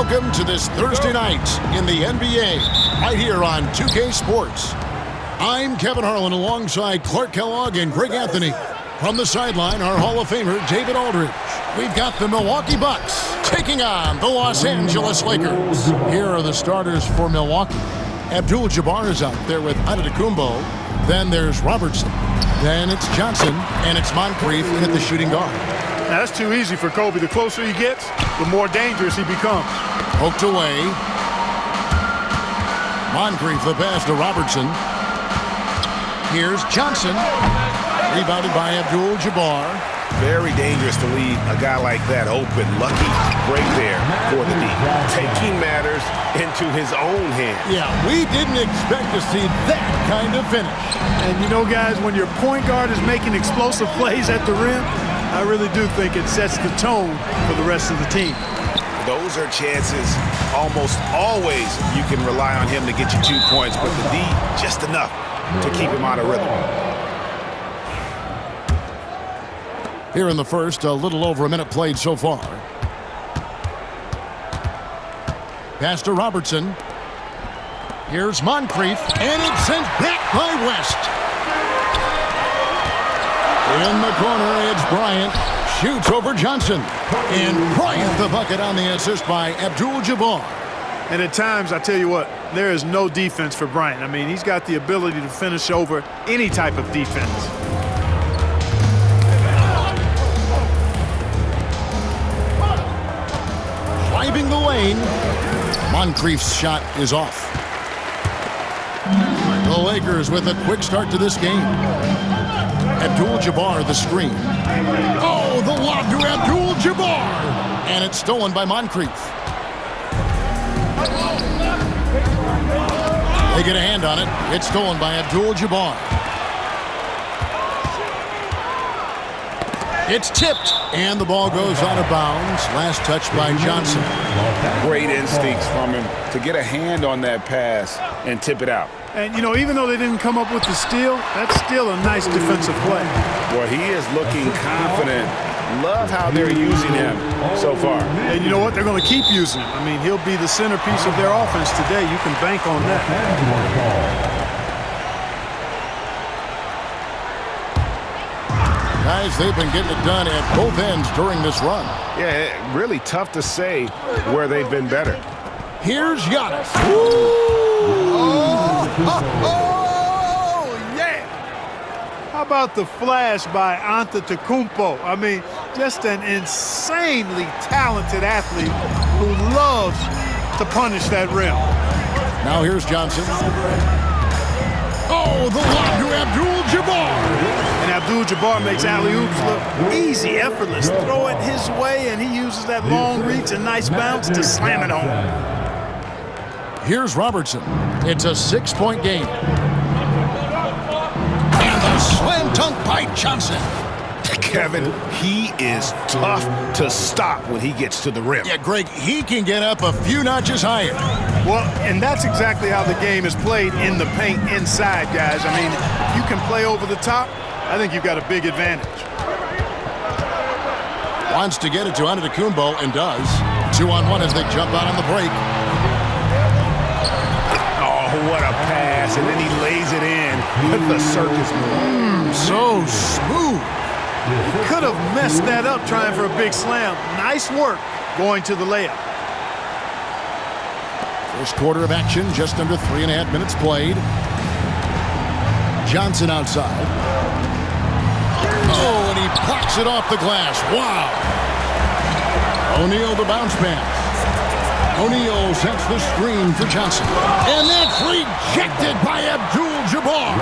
Welcome to this Thursday night in the NBA, right here on 2K Sports. I'm Kevin Harlan alongside Clark Kellogg and Greg Anthony. From the sideline, our Hall of Famer, David Aldridge. We've got the Milwaukee Bucks taking on the Los Angeles Lakers. Here are the starters for Milwaukee. Abdul-Jabbar is out there with Antetokounmpo. Then there's Robertson. Then it's Johnson, and it's Moncrief in at the shooting guard. Now, that's too easy for Kobe. The closer he gets, the more dangerous he becomes. Poked away. Moncrief the pass to Robertson. Here's Johnson. Rebounded by Abdul-Jabbar. Very dangerous to leave a guy like that open. Lucky break there for the D. Taking matters into his own hands. Yeah, we didn't expect to see that kind of finish. And you know, guys, when your point guard is making explosive plays at the rim, I really do think it sets the tone for the rest of the team. Those are chances almost always you can rely on him to get you 2 points, but the D, just enough to keep him out of rhythm. Here in the first, a little over a minute played so far. Pass to Robertson. Here's Moncrief, and it's sent back by West. In the corner, it's Bryant. Shoots over Johnson. And Bryant the bucket on the assist by Abdul-Jabbar. And at times, I tell you what, there is no defense for Bryant. I mean, he's got the ability to finish over any type of defense. Driving the lane. Moncrief's shot is off. The Lakers with a quick start to this game. Abdul-Jabbar the screen. Oh, the lob to Abdul-Jabbar. And it's stolen by Moncrief. They get a hand on it. It's stolen by Abdul-Jabbar. It's tipped, and the ball goes out of bounds. Last touch by Johnson. Great instincts from him to get a hand on that pass and tip it out. And, you know, even though they didn't come up with the steal, that's still a nice defensive play. Well, he is looking confident. Love how they're using him so far. And you know what? They're going to keep using him. I mean, he'll be the centerpiece of their offense today. You can bank on that. Guys, they've been getting it done at both ends during this run. Yeah, really tough to say where they've been better. Here's Giannis. Yeah! How about the flash by Antetokounmpo? I mean, just an insanely talented athlete who loves to punish that rim. Now here's Johnson. Oh, the lob to Abdul-Jabbar. And Abdul-Jabbar makes alley-oops look easy, effortless. Throw it his way, and he uses that long reach and nice bounce to slam it home. Here's Robertson. It's a 6-point game. And the slam dunk by Johnson. Kevin, he is tough to stop when he gets to the rim. Yeah, Greg, he can get up a few notches higher. Well, and that's exactly how the game is played in the paint inside, guys. I mean, if you can play over the top, I think you've got a big advantage. Wants to get it to Antetokounmpo and does. 2-on-1 as they jump out on the break. Oh, what a pass, and then he lays it in with the circus move. So smooth. He could have messed that up trying for a big slam. Nice work going to the layup. First quarter of action, just under 3.5 minutes played. Johnson outside. Oh, and he blocks it off the glass. Wow. O'Neal the bounce pass. O'Neal sets the screen for Johnson. And that's rejected by Abdul-Jabbar.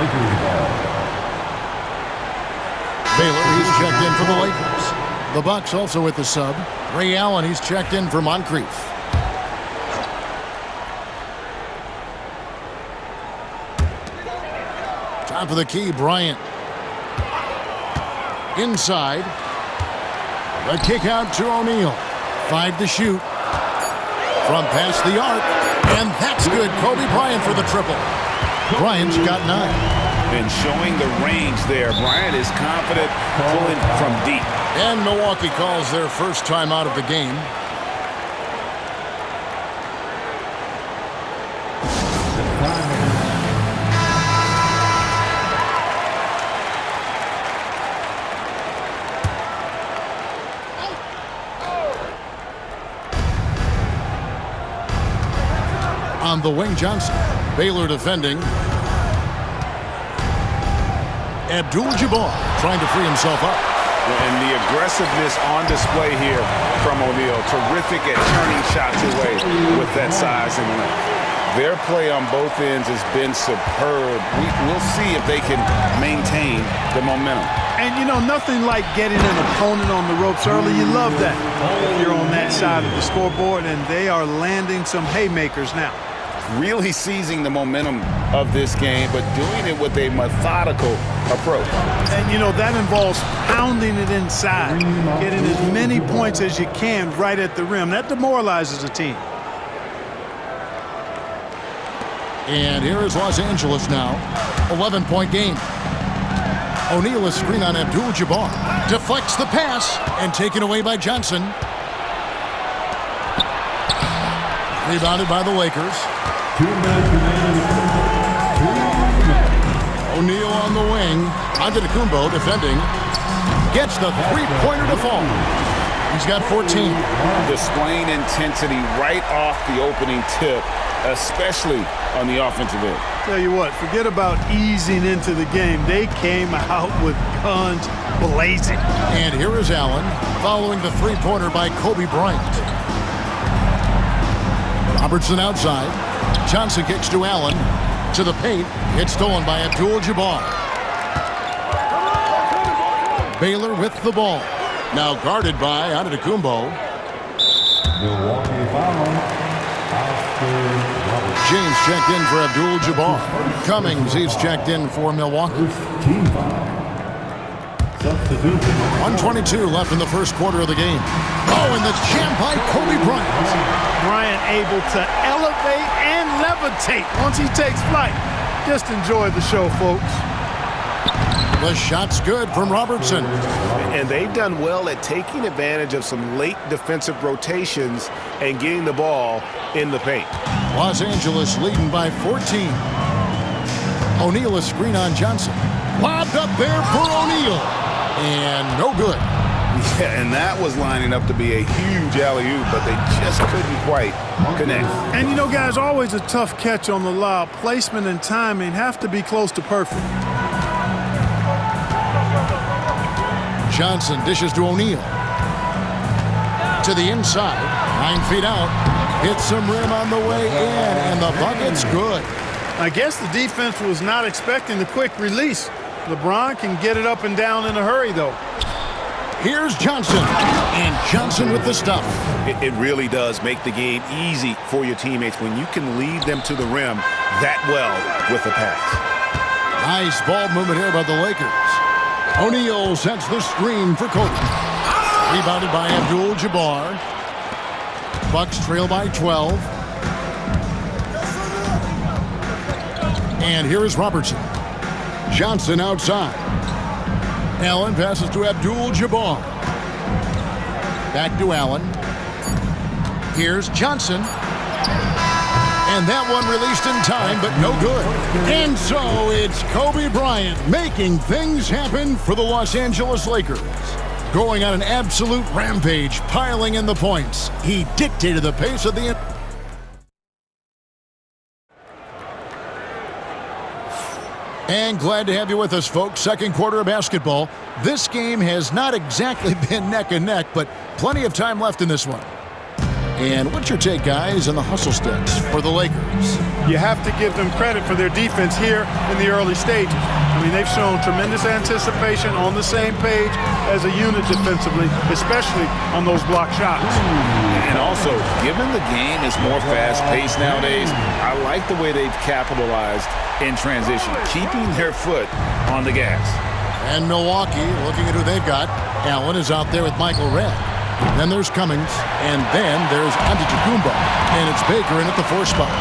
Baylor, he's checked in for the Lakers. The Bucks also with the sub. Ray Allen, he's checked in for Moncrief. Top of the key, Bryant. Inside. The kick out to O'Neal. 5 to shoot. From past the arc. And that's good. Kobe Bryant for the triple. Bryant's got 9. And showing the range there. Bryant is confident pulling from deep. And Milwaukee calls their first time out of the game. on the wing, Johnson. Baylor defending. Abdul-Jabbar trying to free himself up. And the aggressiveness on display here from O'Neal. Terrific at turning shots away with that size and length. Their play on both ends has been superb. We'll see if they can maintain the momentum. And, you know, nothing like getting an opponent on the ropes early. You love that if you're on that side of the scoreboard, and they are landing some haymakers now. Really seizing the momentum of this game, but doing it with a methodical approach. And, you know, that involves pounding it inside, getting as many points as you can right at the rim. That demoralizes a team. And here is Los Angeles now. 11-point game. O'Neal is screen on Abdul-Jabbar. Deflects the pass and taken away by Johnson. Rebounded by the Lakers. O'Neal on the wing. Antetokounmpo defending. Gets the three-pointer to fall. He's got 14. Displaying intensity right off the opening tip, especially on the offensive end. Tell you what, forget about easing into the game. They came out with guns blazing. And here is Allen following the three-pointer by Kobe Bryant. Robertson outside. Johnson kicks to Allen. To the paint. It's stolen by Abdul-Jabbar. Baylor with the ball. Now guarded by Antetokounmpo. James checked in for Abdul-Jabbar. Cummings, he's checked in for Milwaukee. 1:22 left in the first quarter of the game. Oh, and the jam by Kobe Bryant. Bryant able to elevate and levitate once he takes flight. Just enjoy the show, folks. The shot's good from Robertson. And they've done well at taking advantage of some late defensive rotations and getting the ball in the paint. Los Angeles leading by 14. O'Neal is screen on Johnson. Lobbed up there for O'Neal. And no good. Yeah, and that was lining up to be a huge alley-oop, but they just couldn't quite connect. And, you know, guys, always a tough catch on the lob. Placement and timing have to be close to perfect. Johnson dishes to O'Neal. To the inside. 9 feet out. Hits some rim on the way in, and the bucket's good. I guess the defense was not expecting the quick release. LeBron can get it up and down in a hurry, though. Here's Johnson. And Johnson with the stuff. It really does make the game easy for your teammates when you can lead them to the rim that well with a pass. Nice ball movement here by the Lakers. O'Neal sets the screen for Kobe. Rebounded by Abdul-Jabbar. Bucks trail by 12. And here is Robertson. Johnson outside. Allen passes to Abdul-Jabbar. Back to Allen. Here's Johnson. And that one released in time, but no good. And so it's Kobe Bryant making things happen for the Los Angeles Lakers. Going on an absolute rampage, piling in the points. He dictated the pace of the... And glad to have you with us, folks. Second quarter of basketball. This game has not exactly been neck and neck, but plenty of time left in this one. And what's your take, guys, on the hustle sticks for the Lakers? You have to give them credit for their defense here in the early stages. I mean, they've shown tremendous anticipation, on the same page as a unit defensively, especially on those block shots. And also, given the game is more fast-paced nowadays, I like the way they've capitalized in transition, keeping their foot on the gas. And Milwaukee, looking at who they've got. Allen is out there with Michael Redd. Then there's Cummings, and then there's Antetokounmpo, and it's Baker in at the 4 spot.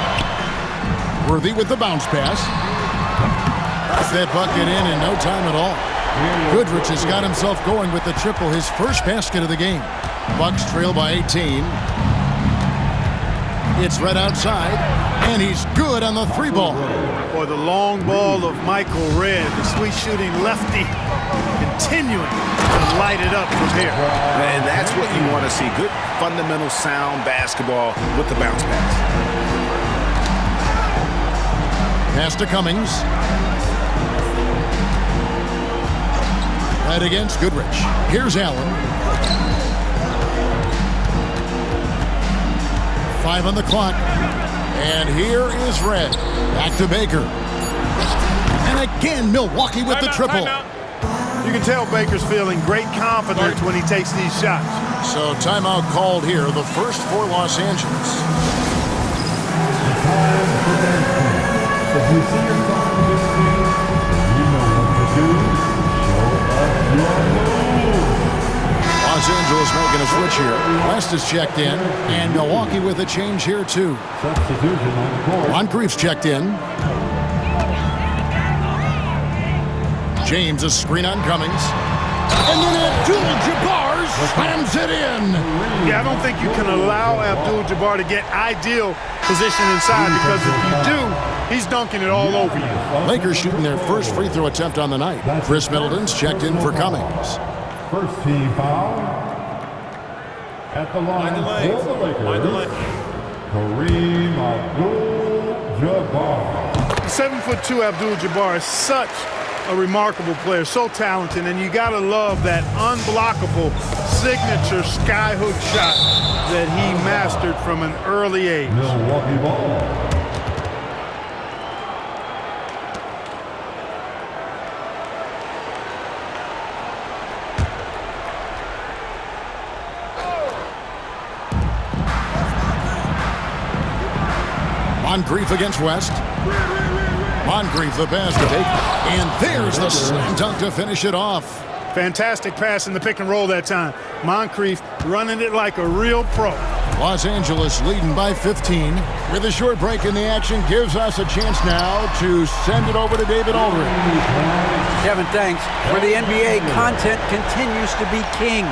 Worthy with the bounce pass. Puts that bucket in no time at all. Goodrich has got himself going with the triple, his first basket of the game. Bucks trail by 18. It's Redd outside, and he's good on the 3-ball. For the long ball of Michael Redd, the sweet shooting lefty, continuing to light it up from here. And that's what you want to see. Good, fundamental, sound basketball with the bounce pass. Pass to Cummings. Right against Goodrich. Here's Allen. 5 on the clock. And here is Red. Back to Baker. And again, Milwaukee with the triple. You can tell Baker's feeling great confidence when he takes these shots. So timeout called here, the first for Los Angeles. If you see your phone on this screen, you know what to do. Show us your move. Los Angeles making a switch here. West is checked in, and Milwaukee with a change here too. Substitution on the court. Moncrief's checked in. James, a screen on Cummings. And then Abdul-Jabbar slams it in. Yeah, I don't think you can allow Abdul-Jabbar to get ideal position inside, because if you do, he's dunking it all over you. Lakers shooting their first free throw attempt on the night. Chris Middleton's checked in for Cummings. First team foul at the line for the Lakers. Kareem Abdul-Jabbar. 7'2" Abdul-Jabbar is such a remarkable player, so talented, and you gotta love that unblockable signature skyhook shot that he mastered from an early age. Milwaukee ball. Moncrief against West. Moncrief the pass to Baker. And there's the slam dunk to finish it off. Fantastic pass in the pick and roll that time. Moncrief running it like a real pro. Los Angeles leading by 15. With a short break in the action, gives us a chance now to send it over to David Aldridge. Kevin, thanks. For the NBA, content continues to be king.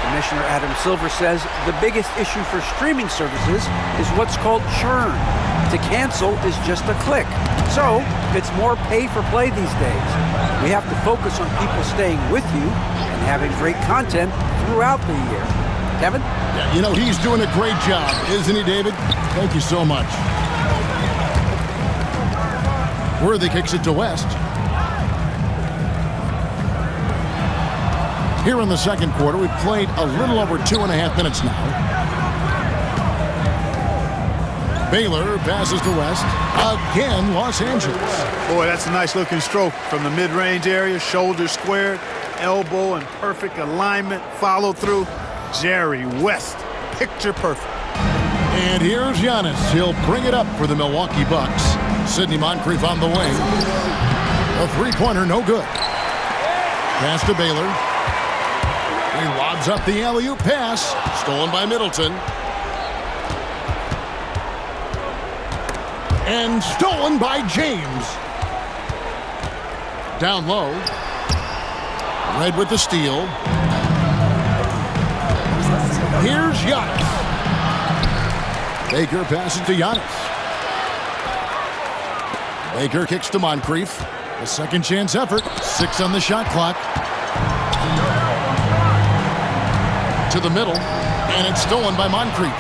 Commissioner Adam Silver says the biggest issue for streaming services is what's called churn. To cancel is just a click. So it's more pay for play these days. We have to focus on people staying with you and having great content throughout the year. Kevin? Yeah, you know, he's doing a great job, isn't he, David? Thank you so much. Worthy kicks it to West. Here in the second quarter, we've played a little over 2.5 minutes now. Baylor passes to West. Again, Los Angeles. Boy, that's a nice looking stroke from the mid-range area. Shoulder squared, elbow in perfect alignment, follow through. Jerry West, picture perfect. And here's Giannis. He'll bring it up for the Milwaukee Bucks. Sidney Moncrief on the wing. A three-pointer, no good. Pass to Baylor. He lobs up the alley-oop pass. Stolen by Middleton. And stolen by James. Down low. Red with the steal. Here's Giannis. Baker passes to Giannis. Baker kicks to Moncrief. A second chance effort. 6 on the shot clock. To the middle. And it's stolen by Moncrief.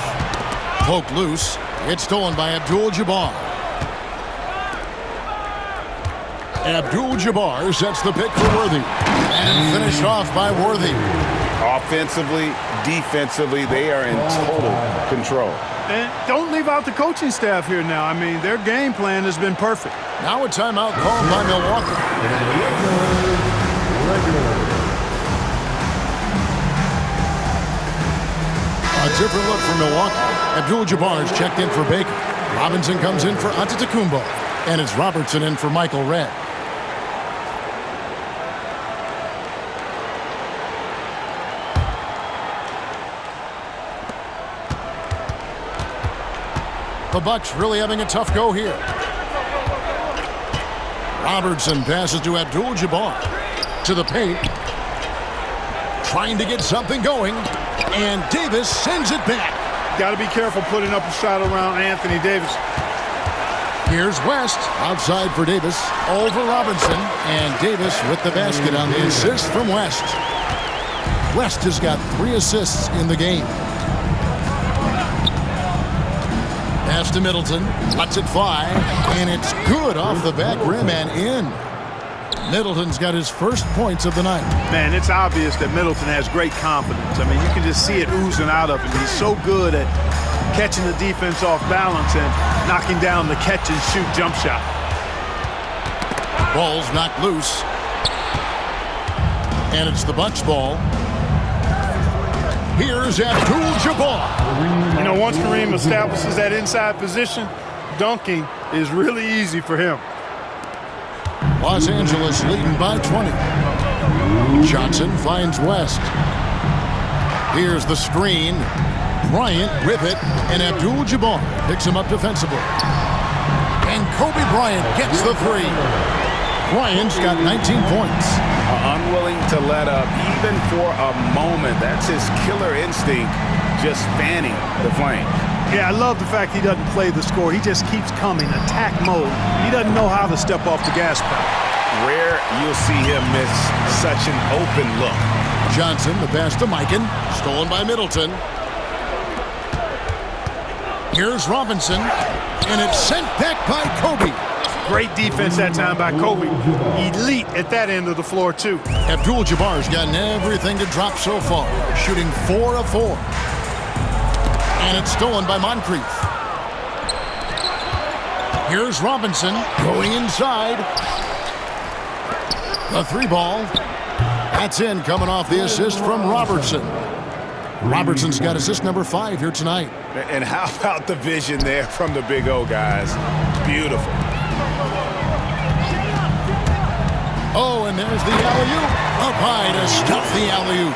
Poke loose. It's stolen by Abdul-Jabbar. Abdul-Jabbar sets the pick for Worthy. And finished off by Worthy. Offensively, defensively, they are in total control. And don't leave out the coaching staff here now. I mean, their game plan has been perfect. Now a timeout called by Milwaukee. A different look for Milwaukee. Abdul-Jabbar's checked in for Baker. Robinson comes in for Antetokounmpo. And it's Robertson in for Michael Redd. The Bucks really having a tough go here. Robertson passes to Abdul-Jabbar. To the paint. Trying to get something going. And Davis sends it back. Got to be careful putting up a shot around Anthony Davis. Here's West. Outside for Davis. Over Robinson. And Davis with the basket on the assist from West. West has got 3 assists in the game. Pass to Middleton. Lets it fly. And it's good off the back rim and in. Middleton's got his first points of the night. Man, it's obvious that Middleton has great confidence. I mean, you can just see it oozing out of him. He's so good at catching the defense off balance and knocking down the catch-and-shoot jump shot. Ball's knocked loose. And it's the Bucks ball. Here's Abdul-Jabbar. You know, once Kareem establishes that inside position, dunking is really easy for him. Los Angeles leading by 20. Johnson finds West. Here's the screen. Bryant with it, and Abdul-Jabbar picks him up defensively. And Kobe Bryant gets the three. Bryant's got 19 points. Unwilling to let up even for a moment. That's his killer instinct, just fanning the flame. Yeah, I love the fact he doesn't play the score. He just keeps coming, attack mode. He doesn't know how to step off the gas pedal. Rare you'll see him miss such an open look. Johnson, the pass to Mikan, stolen by Middleton. Here's Robinson, and it's sent back by Kobe. Great defense that time by Kobe. Elite at that end of the floor, too. Abdul-Jabbar's gotten everything to drop so far, shooting 4 of 4. And it's stolen by Moncrief. Here's Robinson going inside. The three ball. That's in, coming off the assist from Robertson. Robertson's got assist number 5 here tonight. And how about the vision there from the Big O guys? Beautiful. Oh, and there's the alley-oop. Up high to stuff the alley-oop.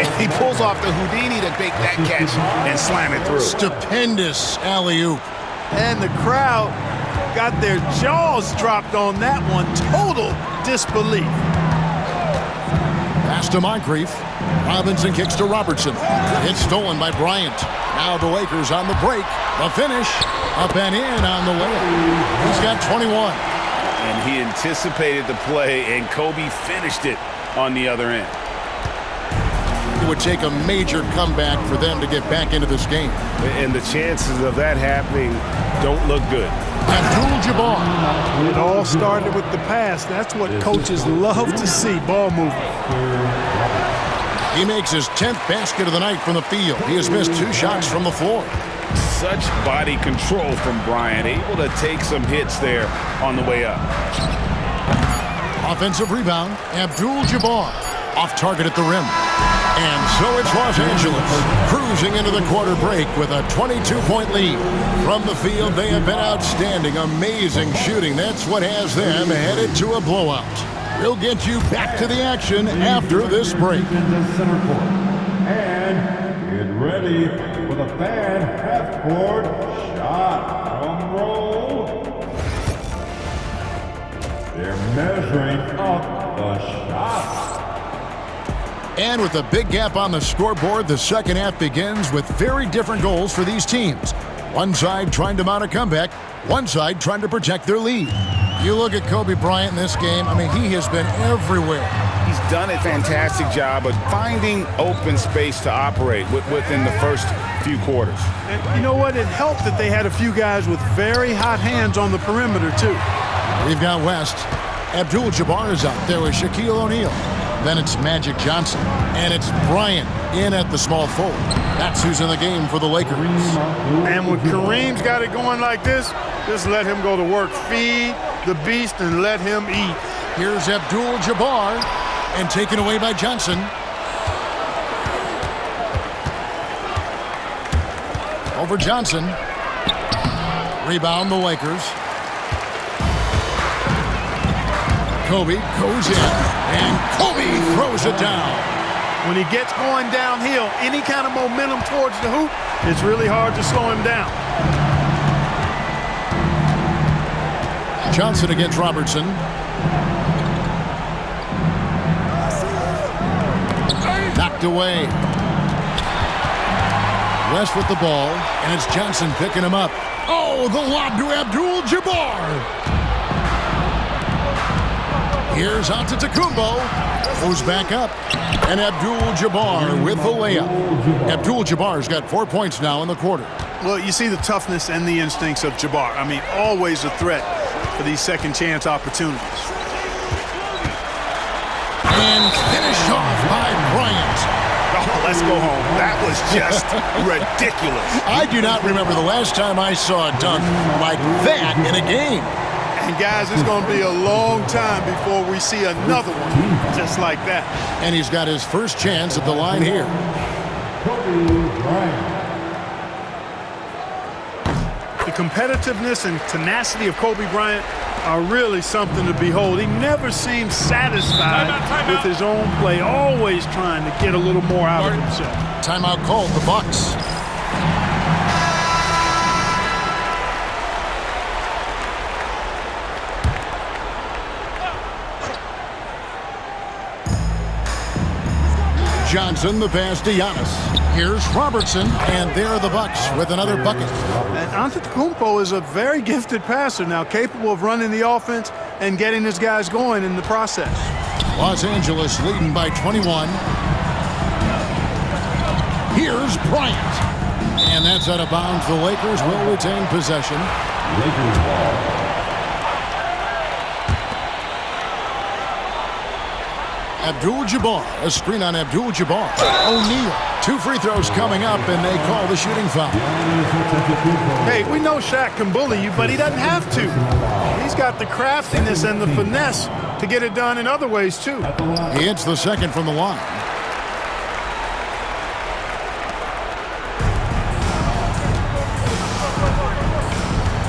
And he pulls off the Houdini to make that catch and slam it through. Stupendous alley-oop. And the crowd got their jaws dropped on that one. Total disbelief. Pass to Moncrief. Robinson kicks to Robertson. It's stolen by Bryant. Now the Lakers on the break. The finish. Up and in on the layup. He's got 21. And he anticipated the play, and Kobe finished it on the other end. It would take a major comeback for them to get back into this game. And the chances of that happening don't look good. Abdul-Jabbar. It all started with the pass. That's what coaches love to see, ball movement. He makes his 10th basket of the night from the field. He has missed 2 shots from the floor. Such body control from Bryant, able to take some hits there on the way up. Offensive rebound, Abdul-Jabbar. Off target at the rim. And so it's Los Angeles cruising into the quarter break with a 22-point lead. From the field, they have been outstanding, amazing shooting. That's what has them headed to a blowout. We'll get you back to the action after this break. In the center court. And get ready for the fan half-court shot. Drum roll. They're measuring up the shot. And with a big gap on the scoreboard, the second half begins with very different goals for these teams. One side trying to mount a comeback, one side trying to protect their lead. You look at Kobe Bryant in this game, I mean, he has been everywhere. He's done a fantastic job of finding open space to operate within the first few quarters. And you know what? It helped that they had a few guys with very hot hands on the perimeter, too. We've got West. Abdul-Jabbar is out there with Shaquille O'Neal. Then it's Magic Johnson. And it's Bryant in at the small forward. That's who's in the game for the Lakers. And when Kareem's got it going like this, just let him go to work. Feed the beast and let him eat. Here's Abdul-Jabbar, and taken away by Johnson. Over Johnson. Rebound the Lakers. Kobe goes in, and Kobe throws it down. When he gets going downhill, any kind of momentum towards the hoop, it's really hard to slow him down. Johnson against Robertson. Knocked away. West with the ball, and it's Johnson picking him up. Oh, the lob to Abdul-Jabbar. Here's Antetokounmpo. Goes back up. And Abdul-Jabbar with the layup. Abdul-Jabbar's got 4 points now in the quarter. Well, you see the toughness and the instincts of Jabbar. I mean, always a threat for these second chance opportunities. And finished off by Bryant. Oh, let's go home. That was just ridiculous. I do not remember the last time I saw a dunk like that in a game. And guys, it's going to be a long time before we see another one just like that. And he's got his first chance at the line here. Kobe Bryant. The competitiveness and tenacity of Kobe Bryant are really something to behold. He never seems satisfied with his own play, always trying to get a little more out of himself. Timeout called, the Bucks. Johnson, the pass to Giannis. Here's Robertson, and there are the Bucks with another bucket. And Antetokounmpo is a very gifted passer now, capable of running the offense and getting his guys going in the process. Los Angeles leading by 21. Here's Bryant. And that's out of bounds. The Lakers will retain possession. Lakers ball. Abdul-Jabbar, a screen on Abdul-Jabbar. O'Neal, 2 free throws coming up, and they call the shooting foul. Hey, we know Shaq can bully you, but he doesn't have to. He's got the craftiness and the finesse to get it done in other ways, too. He hits the second from the line.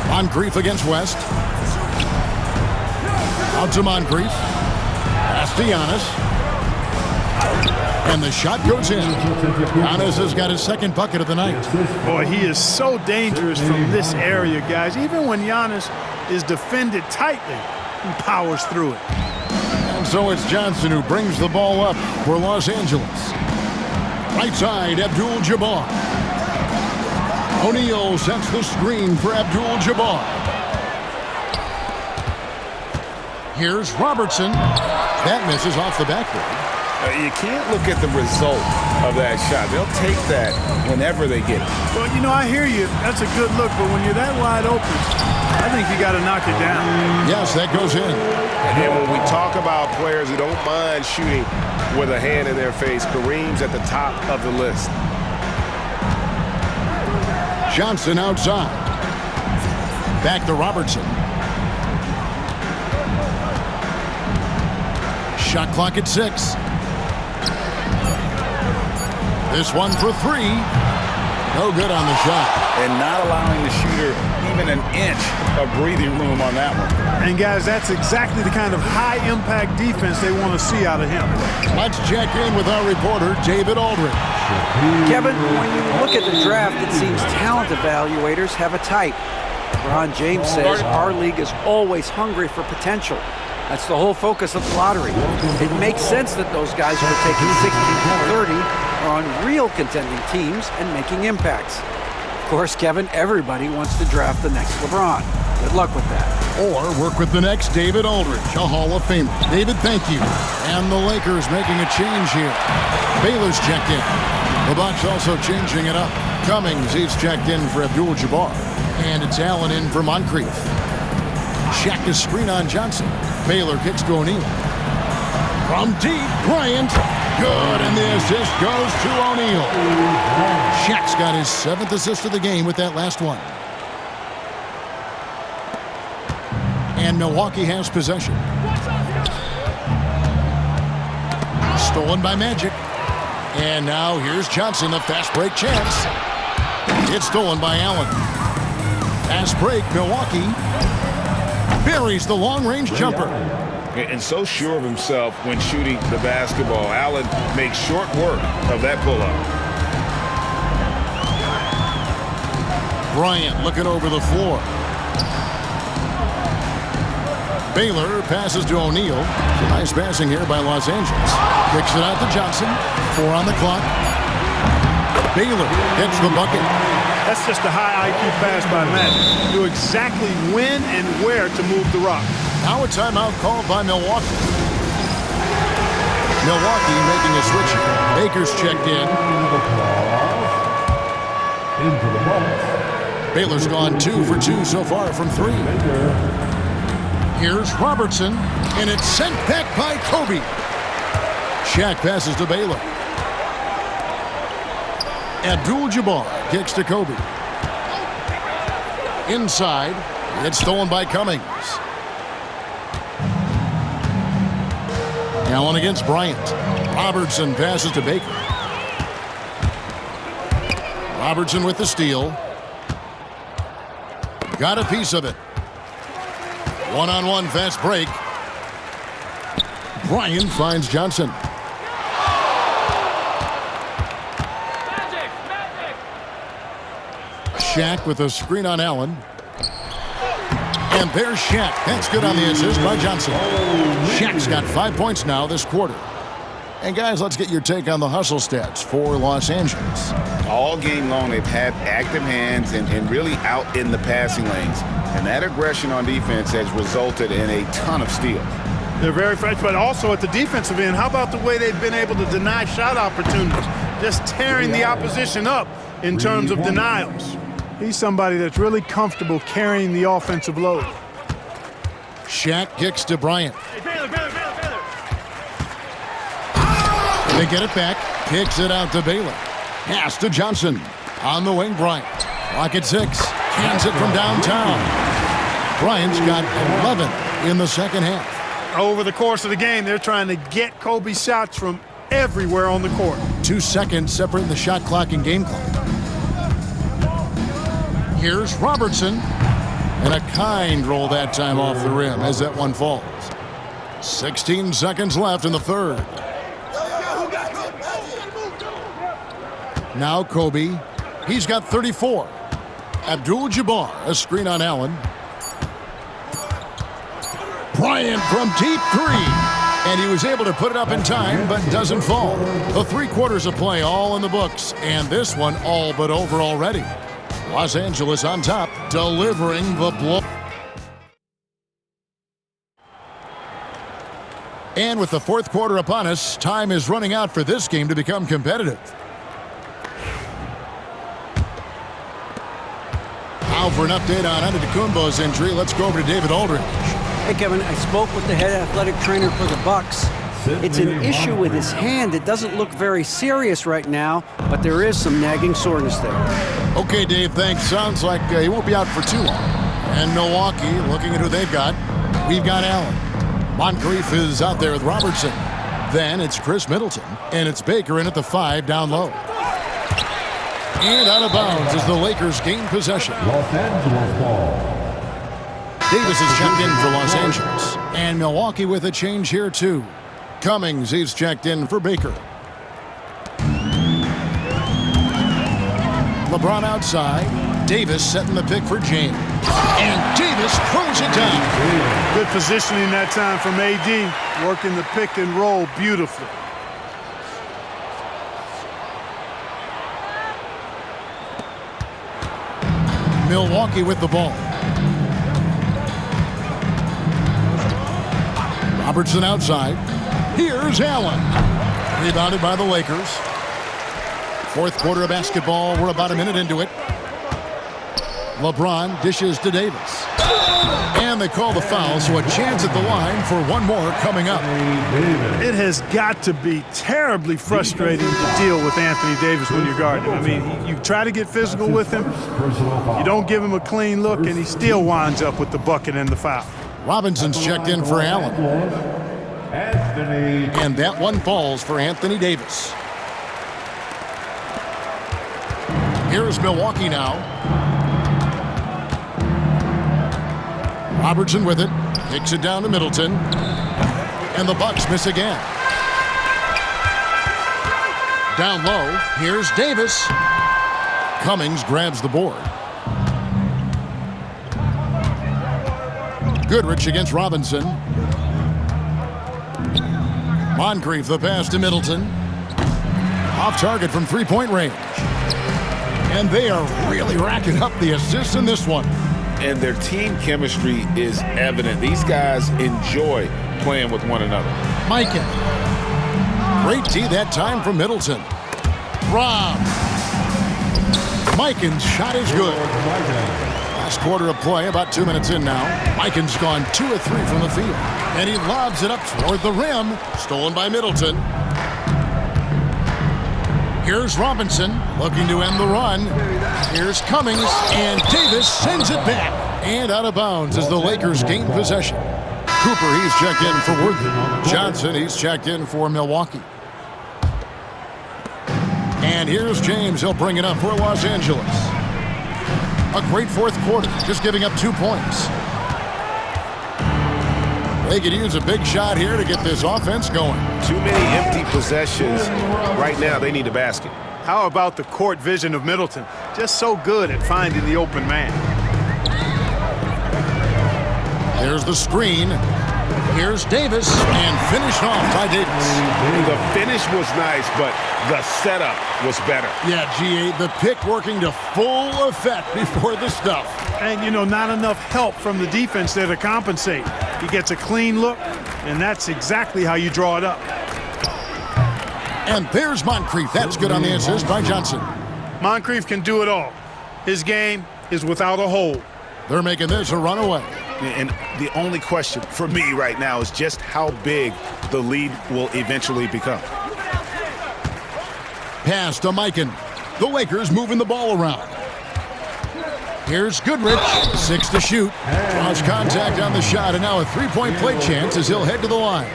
Moncrief against West. Out to Moncrief. Pass to Giannis. And the shot goes in. Giannis has got his second bucket of the night. Boy, he is so dangerous from this area, guys. Even when Giannis is defended tightly, he powers through it. And so it's Johnson who brings the ball up for Los Angeles. Right side, Abdul-Jabbar. O'Neal sets the screen for Abdul-Jabbar. Here's Robertson. That misses off the backboard. You can't look at the result of that shot. They'll take that whenever they get it. Well, you know, I hear you. That's a good look, but when you're that wide open, I think you got to knock it down. Yes, that goes in. And then when we talk about players who don't mind shooting with a hand in their face, Kareem's at the top of the list. Johnson outside. Back to Robertson. Shot clock at 6. This one for 3. No good on the shot. And not allowing the shooter even an inch of breathing room on that one. And, guys, that's exactly the kind of high-impact defense they want to see out of him. Let's check in with our reporter, David Aldridge. Kevin, when you look at the draft, it seems talent evaluators have a type. LeBron James says our league is always hungry for potential. That's the whole focus of the lottery. It makes sense that those guys who are taking 16 to 30 are on real contending teams and making impacts. Of course, Kevin, everybody wants to draft the next LeBron. Good luck with that. Or work with the next David Aldridge, a Hall of Famer. David, thank you. And the Lakers making a change here. Baylor's checked in. The Bucks also changing it up. Cummings, he's checked in for Abdul-Jabbar. And it's Allen in for Moncrief. Shaq is screen on Johnson. Baylor kicks to O'Neal. From deep, Bryant. Good, and the assist goes to O'Neal. Shaq's got his 7th assist of the game with that last one. And Milwaukee has possession. Stolen by Magic. And now here's Johnson, the fast break chance. It's stolen by Allen. Fast break, Milwaukee. Buries the long-range jumper. And so sure of himself when shooting the basketball. Allen makes short work of that pull-up. Bryant looking over the floor. Baylor passes to O'Neal. Nice passing here by Los Angeles. Kicks it out to Johnson. 4 on the clock. Baylor gets the bucket. That's just a high IQ pass by Magic. Knew exactly when and where to move the rock. Now a timeout called by Milwaukee. Milwaukee making a switch. Baker's checked in. into the box. Baylor's gone 2 for 2 so far from 3. Here's Robertson, and it's sent back by Kobe. Shaq passes to Baylor. Abdul-Jabbar kicks to Kobe. Inside, it's stolen by Cummings. Allen against Bryant. Robertson passes to Baker. Robertson with the steal. Got a piece of it. One-on-one fast break. Bryant finds Johnson. Shaq with a screen on Allen. And there's Shaq. That's good on the assist by Johnson. Shaq's got 5 points now this quarter. And guys, let's get your take on the hustle stats for Los Angeles. All game long, they've had active hands and really out in the passing lanes. And that aggression on defense has resulted in a ton of steals. They're very fresh, but also at the defensive end, how about the way they've been able to deny shot opportunities? Just tearing the opposition up in terms of denials. He's somebody that's really comfortable carrying the offensive load. Shaq kicks to Bryant. They get it back. Kicks it out to Baylor. Pass to Johnson. On the wing, Bryant. Clock at 6. Hands it from downtown. Bryant's got 11 in the second half. Over the course of the game, they're trying to get Kobe shots from everywhere on the court. 2 seconds separating the shot clock and game clock. Here's Robertson. And a kind roll that time off the rim as that one falls. 16 seconds left in the third. Now Kobe. He's got 34. Abdul-Jabbar, a screen on Allen. Bryant from deep 3. And he was able to put it up in time, but doesn't fall. The 3 quarters of play all in the books, and this one all but over already. Los Angeles on top, delivering the blow. And with the 4th quarter upon us, time is running out for this game to become competitive. Now for an update on Antetokounmpo's injury, let's go over to David Aldridge. Hey, Kevin, I spoke with the head athletic trainer for the Bucks. It's an issue with his hand. It doesn't look very serious right now, but there is some nagging soreness there. Okay, Dave, thanks. Sounds like he won't be out for too long. And Milwaukee, looking at who they've got, we've got Allen. Moncrief is out there with Robertson. Then it's Chris Middleton, and it's Baker in at the 5 down low. And out of bounds as the Lakers gain possession. Los Angeles ball. Davis is checked in for Los Angeles. And Milwaukee with a change here, too. Cummings, he's checked in for Baker. LeBron outside. Davis setting the pick for James. And Davis throws it down. Good positioning that time from AD. Working the pick and roll beautifully. Milwaukee with the ball. Robertson outside. Here's Allen. Rebounded by the Lakers. 4th quarter of basketball. We're about a minute into it. LeBron dishes to Davis. And they call the foul, so a chance at the line for one more coming up. It has got to be terribly frustrating to deal with Anthony Davis when you're guarding him. I mean, you try to get physical with him, you don't give him a clean look, and he still winds up with the bucket and the foul. Robinson's checked in for Allen. And that one falls for Anthony Davis. Here's Milwaukee now. Robertson with it. Kicks it down to Middleton. And the Bucks miss again. Down low. Here's Davis. Cummings grabs the board. Goodrich against Robinson. Moncrief the pass to Middleton. Off target from 3-point range. And they are really racking up the assists in this one. And their team chemistry is evident. These guys enjoy playing with one another. Mikan. Great D that time from Middleton. Rob. Mikan's shot is good. Last quarter of play, about 2 minutes in now. Mikan's gone 2 of 3 from the field. And he lobs it up toward the rim. Stolen by Middleton. Here's Robinson looking to end the run. Here's Cummings, and Davis sends it back. And out of bounds as the Lakers gain possession. Cooper, he's checked in for Worthy. Johnson, he's checked in for Milwaukee. And here's James. He'll bring it up for Los Angeles. A great fourth quarter, just giving up 2 points. They could use a big shot here to get this offense going. Too many empty possessions. Right now, they need a basket. How about the court vision of Middleton? Just so good at finding the open man. There's the screen. Here's Davis, and finished off by Davis. The finish was nice, but the setup was better. Yeah, G.A., the pick working to full effect before the stuff. And, you know, not enough help from the defense there to compensate. He gets a clean look, and that's exactly how you draw it up. And there's Moncrief. That's good on the assist by Johnson. Moncrief can do it all. His game is without a hole. They're making this a runaway. And the only question for me right now is just how big the lead will eventually become. Pass to Mikan. The Lakers moving the ball around. Here's Goodrich, 6 to shoot. Lost contact on the shot, and now a three-point play chance as he'll head to the line.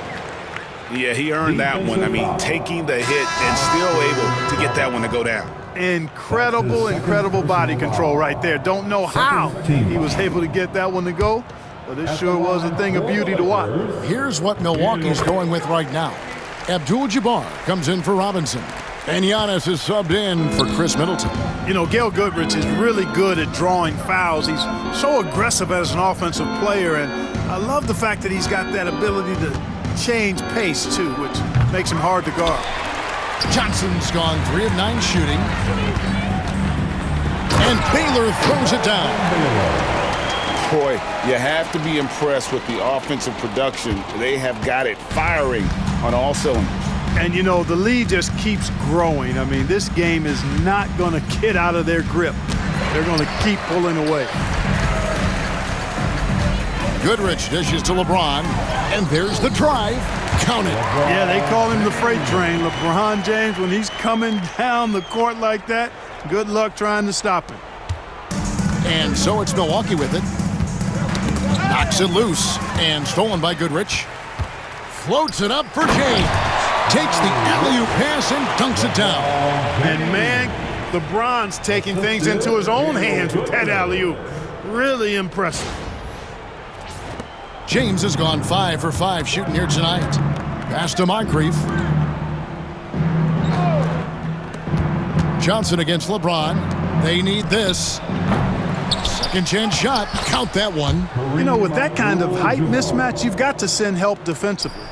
Yeah, he earned that one. I mean, taking the hit and still able to get that one to go down. Incredible body control right there. Don't know how he was able to get that one to go, but it sure was a thing of beauty to watch. Here's what Milwaukee's going with right now. Abdul-Jabbar comes in for Robinson. And Giannis is subbed in for Chris Middleton. You know, Gail Goodrich is really good at drawing fouls. He's so aggressive as an offensive player, and I love the fact that he's got that ability to change pace, too, which makes him hard to guard. Johnson's gone 3 of 9 shooting. And Baylor throws it down. Boy, you have to be impressed with the offensive production. They have got it firing on all cylinders. And, you know, the lead just keeps growing. I mean, this game is not going to get out of their grip. They're going to keep pulling away. Goodrich dishes to LeBron. And there's the drive. Count it. Yeah, they call him the freight train. LeBron James, when he's coming down the court like that, good luck trying to stop him. And so it's Milwaukee with it. Knocks it loose. And stolen by Goodrich. Floats it up for James. Takes the alley-oop pass and dunks it down. And, man, LeBron's taking things into his own hands with that alley-oop. Really impressive. James has gone 5 for 5 shooting here tonight. Pass to Moncrief. Johnson against LeBron. They need this. Second chance shot. Count that one. You know, with that kind of height mismatch, you've got to send help defensively.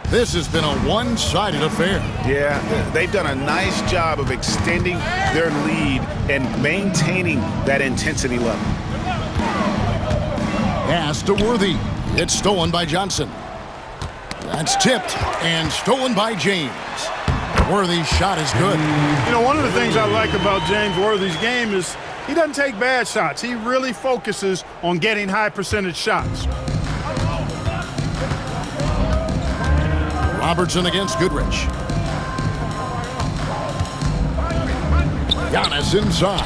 This has been a one-sided affair. Yeah, they've done a nice job of extending their lead and maintaining that intensity level. Pass to Worthy. It's stolen by Johnson. That's tipped and stolen by James. Worthy's shot is good. You know, one of the things I like about James Worthy's game is he doesn't take bad shots. He really focuses on getting high percentage shots. Robertson against Goodrich. Giannis inside.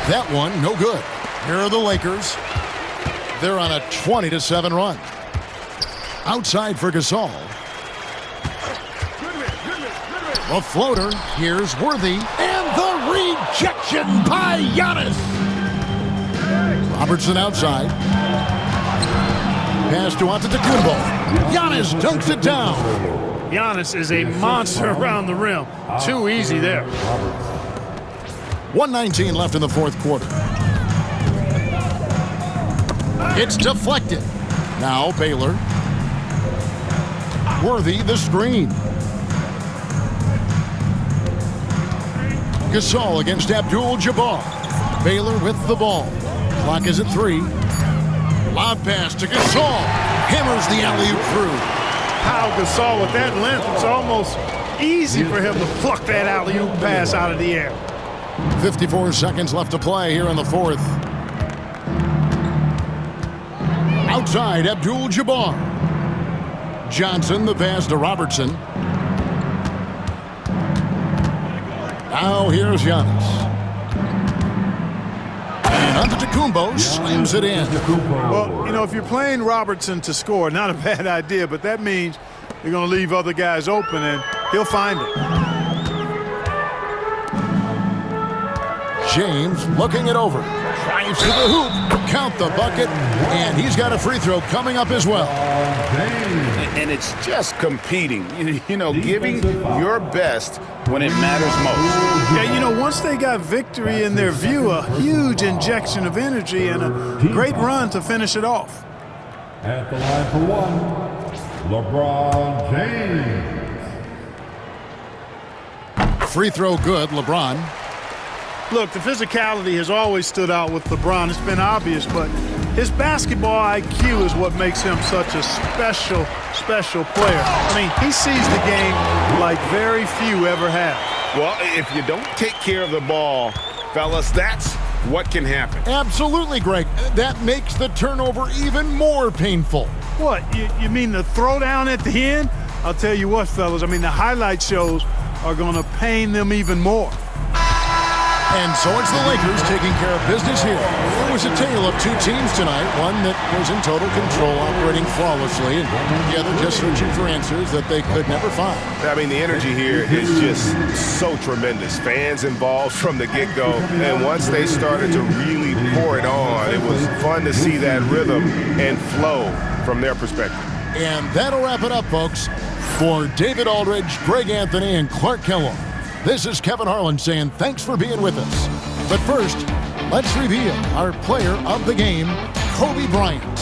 That one, no good. Here are the Lakers. They're on a 20-7 run. Outside for Gasol. A floater. Here's Worthy. And the rejection by Giannis. Robertson outside. Pass to Antetokounmpo. Giannis dunks it down. Giannis is a monster around the rim. Too easy there. 1:19 left in the fourth quarter. It's deflected. Now Baylor. Worthy the screen. Gasol against Abdul-Jabbar. Baylor with the ball. Clock is at 3. Lob pass to Gasol. Hammers the alley-oop through. How Gasol with that length, it's almost easy for him to pluck that alley-oop pass out of the air. 54 seconds left to play here in the fourth. Outside, Abdul-Jabbar. Johnson, the pass to Robertson. Now here's Giannis. And Antetokounmpo slams it in. Well, you know, if you're playing Robertson to score, not a bad idea, but that means you're going to leave other guys open, and he'll find it. James looking it over. Drives to the hoop. Count the bucket. And he's got a free throw coming up as well. And it's just competing, you know, giving your best when it matters most. Yeah, you know, once they got victory in their view, a huge injection of energy and a great run to finish it off. At the line for one, LeBron James. Free throw good, LeBron. Look, the physicality has always stood out with LeBron. It's been obvious, but his basketball IQ is what makes him such a special player. I mean, he sees the game like very few ever have. Well, if you don't take care of the ball, fellas, that's what can happen. Absolutely, Greg. That makes the turnover even more painful. What, you mean the throwdown at the end? I'll tell you what, fellas, I mean, the highlight shows are going to pain them even more. And so it's the Lakers taking care of business here. It was a tale of two teams tonight, one that was in total control, operating flawlessly, and the other just searching for answers that they could never find. I mean, the energy here is just so tremendous. Fans involved from the get-go, and once they started to really pour it on, it was fun to see that rhythm and flow from their perspective. And that'll wrap it up, folks. For David Aldridge, Greg Anthony, and Clark Kellogg, this is Kevin Harlan saying thanks for being with us. But first, let's reveal our player of the game, Kobe Bryant.